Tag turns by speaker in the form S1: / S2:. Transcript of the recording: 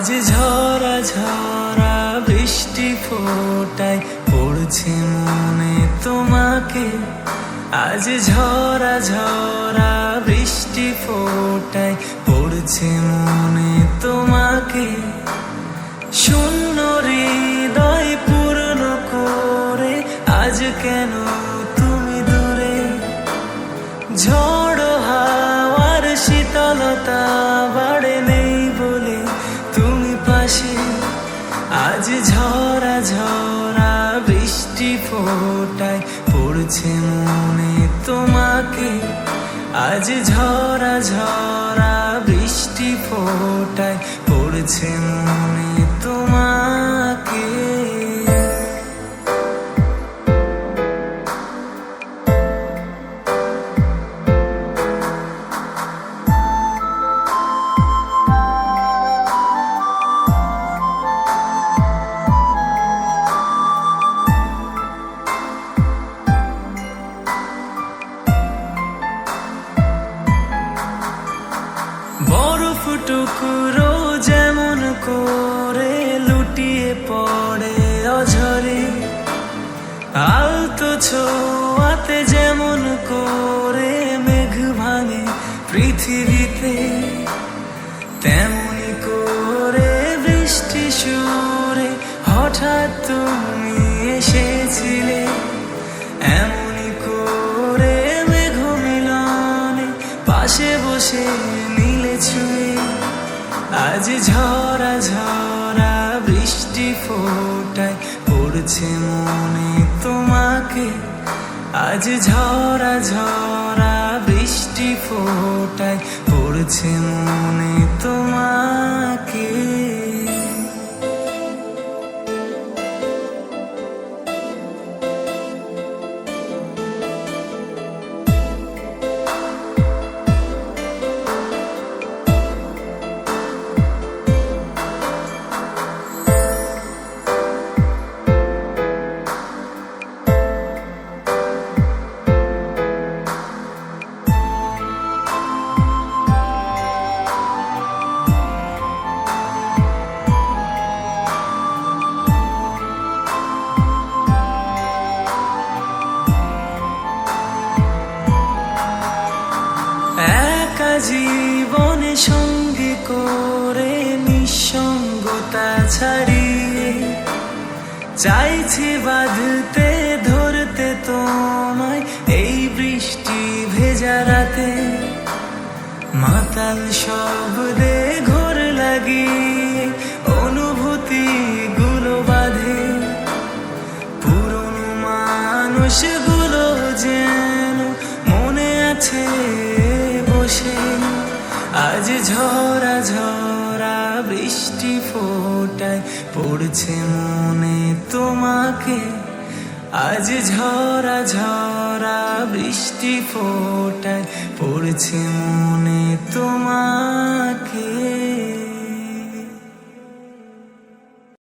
S1: আজ ঝরা ঝরা বৃষ্টি ফোটায় পড়ছে মনে তোমাকে। আজ ঝরা ঝরা বৃষ্টি ফোটায় পড়ছে মনে তোমাকে। শূন্য হৃদয় পূর্ণ করে আজ কেন তুমি দূরে। ঝড় হাওয়ার শীতলতা বাড়ে নেই বলে তুমি পাশে। আজ ঝরা ঝরা বৃষ্টি ফোটায় পড়ছে মনে তোমাকে। আজ ঝরা ঝরা বৃষ্টি ফোটায় পড়ছে মনে তোমাকে। বরফ টুকরো যেমন করে লুটিয়ে পড়ে অঝরে, আলতো ছোঁয়াতে যেমন করে মেঘ ভাঙে পৃথিবীতে, তেমনি করে বৃষ্টি সুরে হঠাৎ তুমি এসেছিলে। এমনি করে মেঘ মিলনে পাশে বসে নীলে ছুঁয়ে। আজ ঝরা ঝরা বৃষ্টি ফোটায় পড়ছে মনে তোমাকে। আজ ঝরা ঝরা বৃষ্টি ফোটায় পড়ছে মনে তোমাকে। জীবনে সঙ্গে করে নিঃসঙ্গতা ছাড়িয়ে চাইছি বাঁধতে ধরতে তোমায় এই বৃষ্টি ভেজা রাতে। মাতাল শব্দে ঘোর লাগিয়ে অনুভূতি গুলো বাঁধে, পুরনো মানুষগুলো যেন মনে আছে বসে। আজ ঝরা ঝরা বৃষ্টি ফোটায় পড়ছে মনে তোমাকে। আজ ঝরা ঝরা বৃষ্টি ফোটায় পড়ছে মনে তোমাকে।